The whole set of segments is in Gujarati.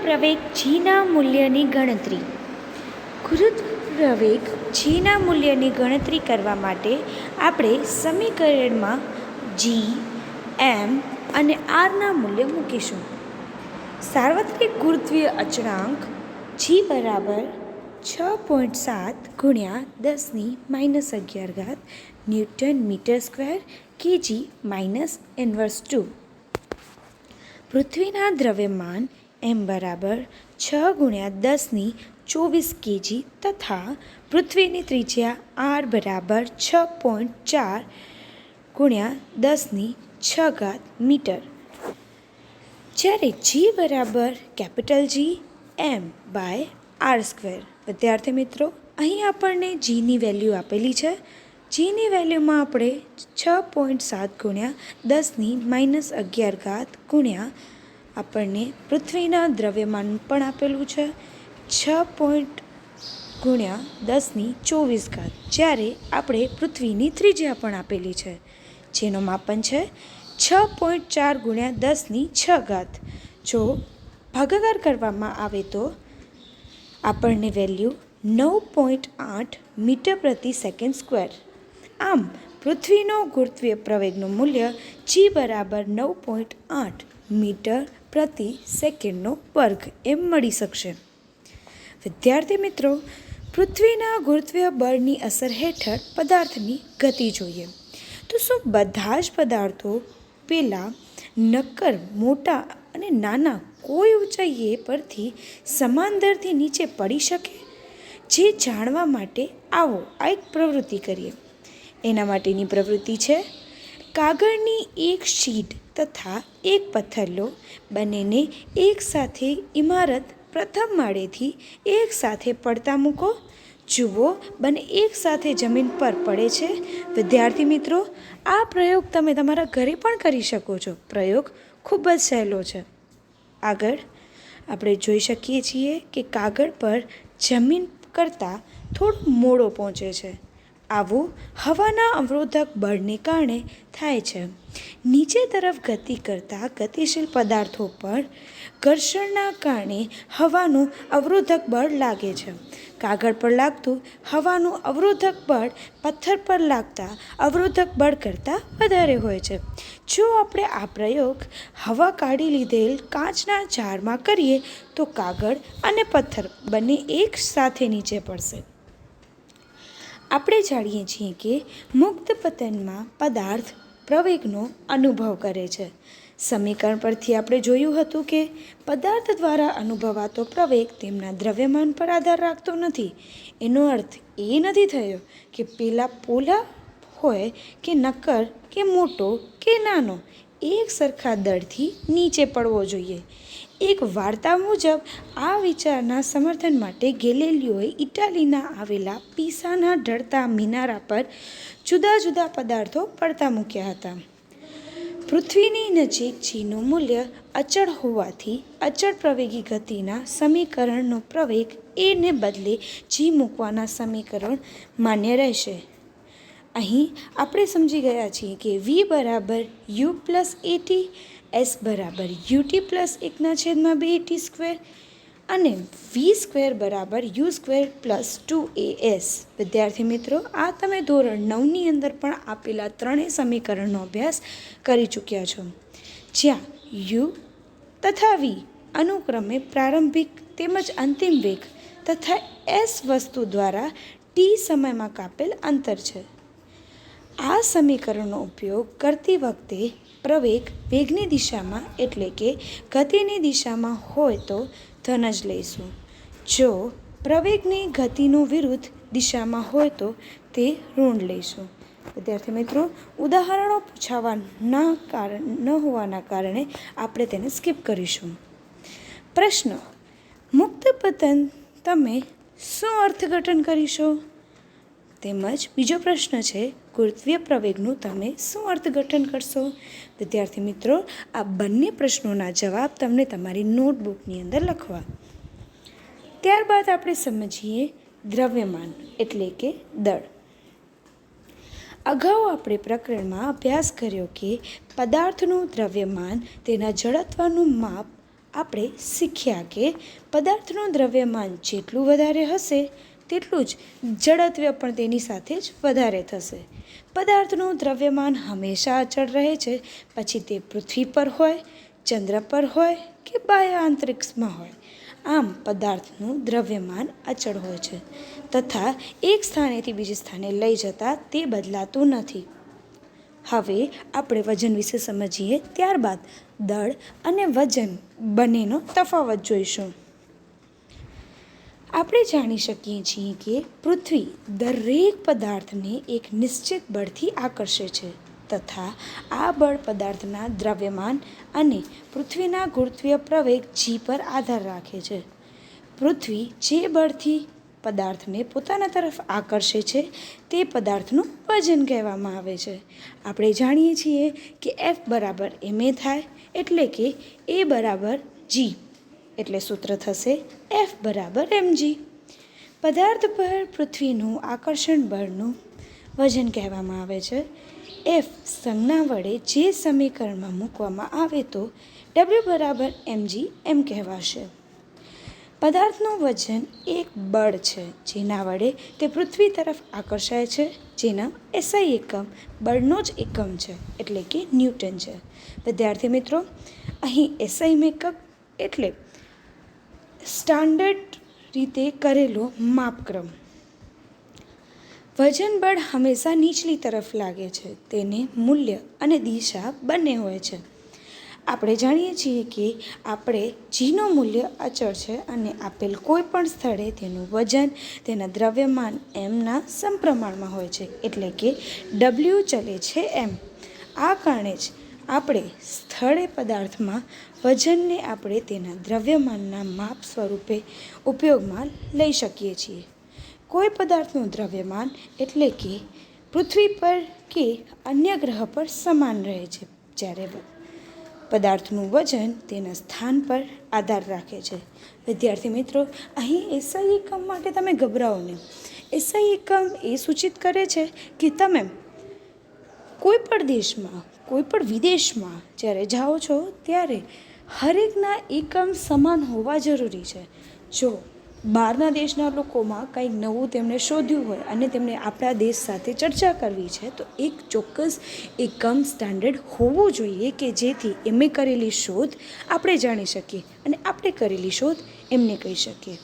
પ્રવેગ જીના મૂલ્યની ગણતરી. ગુરુત્વ પ્રવેગ જીના મૂલ્યની ગણતરી કરવા માટે આપણે સમીકરણમાં જી, એમ અને આરના મૂલ્ય મૂકીશું. સાર્વત્રિક ગુરુત્વીય અચળાંક જી બરાબર 6.7 ગુણ્યા 10⁻11 newton metre square KG minus inverse 2. પૃથ્વીના દ્રવ્યમાન એમ બરાબર 6 ગુણ્યા 10⁻24 કેજી તથા પૃથ્વીની ત્રિજ્યા આર બરાબર 6.4 ગુણ્યા 10⁻6 મીટર. જ્યારે જી બરાબર capital G M by R square. વિદ્યાર્થી મિત્રો, અહીં આપણને જીની વેલ્યુ આપેલી છે. જીની વેલ્યુમાં આપણે 6.7 ગુણ્યા 10⁻11 ગુણ્યા આપણને પૃથ્વીના દ્રવ્યમાન પણ આપેલું છે 6 ગુણ્યા 10⁻24. જ્યારે આપણે પૃથ્વીની ત્રિજ્યા પણ આપેલી છે જેનું માપન છે 6.4 ગુણ્યા 10⁻6. જો ભાગાકાર કરવામાં આવે તો આપણને વેલ્યુ 9.8 મીટર પ્રતિ સેકન્ડ સ્ક્વેર. આમ પૃથ્વીનો ગુરુત્વીય પ્રવેગનું મૂલ્ય જી બરાબર 9.8 મીટર પ્રતિ સેકન્ડનો વર્ગ એમ મળી શકશે. વિદ્યાર્થી મિત્રો, પૃથ્વીના ગુરુત્વીય બળની અસર હેઠળ પદાર્થની ગતિ જોઈએ તો શું બધા જ પદાર્થો પેલા નક્કર મોટા અને નાના કોઈ ઊંચાઈએ પરથી સમાન દરથી નીચે પડી શકે? જે જાણવા માટે આવો આ એક પ્રવૃત્તિ કરીએ. એના માટેની પ્રવૃત્તિ છે કાગળની એક શીટ તથા એક પથ્થર લો. બંનેને એકસાથે ઇમારત પ્રથમ માળેથી એકસાથે પડતા મૂકો. જુઓ, બંને એકસાથે જમીન પર પડે છે. વિદ્યાર્થી મિત્રો, આ પ્રયોગ તમે તમારા ઘરે પણ કરી શકો છો. પ્રયોગ ખૂબ જ સહેલો છે. આગળ આપણે જોઈ શકીએ છીએ કે કાગળ પર જમીન કરતાં થોડો મોડો પહોંચે છે. આવું હવાના અવરોધક બળને કારણે થાય છે. નીચે તરફ ગતિ કરતા ગતિશીલ પદાર્થો પર ઘર્ષણના કારણે હવાનું અવરોધક બળ લાગે છે. કાગળ પર લાગતું હવાનું અવરોધક બળ પથ્થર પર લાગતા અવરોધક બળ કરતાં વધારે હોય છે. જો આપણે આ પ્રયોગ હવા કાઢી લીધેલ કાચના જારમાં કરીએ તો કાગળ અને પથ્થર બંને એક સાથે નીચે પડશે. આપણે જાણીએ છીએ કે મુક્ત પતનમાં પદાર્થ પ્રવેગનો અનુભવ કરે છે. સમીકરણ પરથી આપણે જોયું હતું કે પદાર્થ દ્વારા અનુભવાતો પ્રવેગ તેમના દ્રવ્યમાન પર આધાર રાખતો નથી. એનો અર્થ એ નથી થયો કે પેલા પોલા હોય કે નક્કર કે મોટો કે નાનો એક સરખા દળથી નીચે પડવો જોઈએ. એક વાર્તા મુજબ આ વિચારના સમર્થન માટે ગેલિલિયોએ ઇટાલીના આવેલા પીસાના ઢળતા મિનારા પર જુદા જુદા પદાર્થો પડતા મૂક્યા હતા. પૃથ્વીની નજીક જીનું મૂલ્ય અચળ હોવાથી અચળ પ્રવેગી ગતિના સમીકરણનો પ્રવેગ એને બદલે જી મૂકવાના સમીકરણ માન્ય રહેશે. અહીં આપણે સમજી ગયા છીએ કે વી બરાબર યુ પ્લસ એટી, એસ બરાબર યુટી પ્લસ 1/2 સ્ક્વેર અને વી સ્ક્વેર બરાબર યુ સ્ક્વેર પ્લસ 2as. વિદ્યાર્થી મિત્રો, આ તમે ધોરણ 9ની અંદર પણ આપેલા ત્રણેય સમીકરણનો અભ્યાસ કરી ચૂક્યા છો, જ્યાં યુ તથા વી અનુક્રમે પ્રારંભિક તેમજ અંતિમ વેગ તથા એસ વસ્તુ દ્વારા ટી સમયમાં કાપેલ અંતર છે. આ સમીકરણનો ઉપયોગ કરતી વખતે પ્રવેગ વેગની દિશામાં એટલે કે ગતિની દિશામાં હોય તો ધન જ લઈશું. જો પ્રવેગની ગતિનો વિરુદ્ધ દિશામાં હોય તો તે ઋણ લઈશું. વિદ્યાર્થી મિત્રો, ઉદાહરણો પૂછાવા ન હોવાના કારણે આપણે તેને સ્કીપ કરીશું. પ્રશ્ન: મુક્ત પતન તમે શું અર્થઘટન કરીશો? તેમજ બીજો પ્રશ્ન છે ગુરુત્વીય પ્રવેગનું તમે શું અર્થઘટન કરશો? વિદ્યાર્થી મિત્રો, આ બંને પ્રશ્નોના જવાબ તમને તમારી નોટબુકની અંદર લખવા. ત્યારબાદ આપણે સમજીએ દ્રવ્યમાન એટલે કે દળ. અગાઉ આપણે પ્રકરણમાં અભ્યાસ કર્યો કે પદાર્થનું દ્રવ્યમાન તેના જડત્વનું માપ આપણે શીખ્યા કે પદાર્થનું દ્રવ્યમાન જેટલું વધારે હશે તેટલું જ જડત્વ પણ તેની સાથે જ વધારે થશે. પદાર્થનું દ્રવ્યમાન હંમેશા અચળ રહે છે, પછી તે પૃથ્વી પર હોય, ચંદ્ર પર હોય કે બાહ્ય અંતરિક્ષમાં હોય. આમ પદાર્થનું દ્રવ્યમાન અચળ હોય છે તથા એક સ્થાનેથી બીજે સ્થાને લઈ જતાં તે બદલાતું નથી. હવે આપણે વજન વિશે સમજીએ, ત્યારબાદ દળ અને વજન બંનેનો તફાવત જોઈશું. આપણે જાણી શકીએ છીએ કે પૃથ્વી દરેક પદાર્થને એક નિશ્ચિત બળથી આકર્ષે છે તથા આ બળ પદાર્થના દ્રવ્યમાન અને પૃથ્વીના ગુરુત્વીય પ્રવેગ g પર આધાર રાખે છે. પૃથ્વી જે બળથી પદાર્થને પોતાના તરફ આકર્ષે છે તે પદાર્થનું વજન કહેવામાં આવે છે. આપણે જાણીએ છીએ કે F બરાબર ma થાય, એટલે કે A બરાબર g, એટલે સૂત્ર થશે F બરાબર mg. પદાર્થ પર પૃથ્વીનું આકર્ષણ બળનું વજન કહેવામાં આવે છે. F સંજ્ઞા વડે જે સમીકરણમાં મૂકવામાં આવે તો W બરાબર mg એમ કહેવાશે. પદાર્થનું વજન એક બળ છે જેના વડે તે પૃથ્વી તરફ આકર્ષાય છે, જેના SI એકમ બળનો જ એકમ છે, એટલે કે ન્યૂટન છે. વિદ્યાર્થી મિત્રો, અહીં SI એકમ એટલે સ્ટાન્ડર્ડ રીતે કરેલો માપક્રમ. વજન બળ હંમેશા નીચલી તરફ લાગે છે, તેને મૂલ્ય અને દિશા બંને હોય છે. આપણે જાણીએ છીએ કે આપણે જીનું મૂલ્ય અચળ છે અને આપેલ કોઈ પણ સ્થળે તેનું વજન તેના દ્રવ્યમાન એમના સમપ્રમાણમાં હોય છે, એટલે કે W ચલે છે એમ. આ કારણે જ આપણે સ્થળે પદાર્થમાં વજનને આપણે તેના દ્રવ્યમાનના માપ સ્વરૂપે ઉપયોગમાં લઈ શકીએ છીએ. કોઈ પદાર્થનું દ્રવ્યમાન એટલે કે પૃથ્વી પર કે અન્ય ગ્રહ પર સમાન રહે છે, જ્યારે પદાર્થનું વજન તેના સ્થાન પર આધાર રાખે છે. વિદ્યાર્થી મિત્રો, અહીં SI એકમ માટે તમે ગભરાઓ નહીં. SI એકમ એ સૂચિત કરે છે કે તમે કોઈ પણ દેશમાં, કોઈ પણ વિદેશમાં જ્યારે જાઓ છો ત્યારે હરેકના એકમ સમાન હોવા જરૂરી છે. જો બહારના દેશના લોકોમાં કંઈક નવું તેમણે શોધ્યું હોય અને તેમણે આપણા દેશ સાથે ચર્ચા કરવી છે તો એક ચોક્કસ એકમ સ્ટાન્ડર્ડ હોવું જોઈએ કે જેથી એમણે કરેલી શોધ આપણે જાણી શકીએ અને આપણે કરેલી શોધ એમને કહી શકીએ.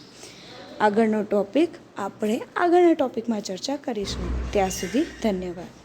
આગળનો ટૉપિક આપણે આગળના ટૉપિકમાં ચર્ચા કરીશું. ત્યાં સુધી ધન્યવાદ.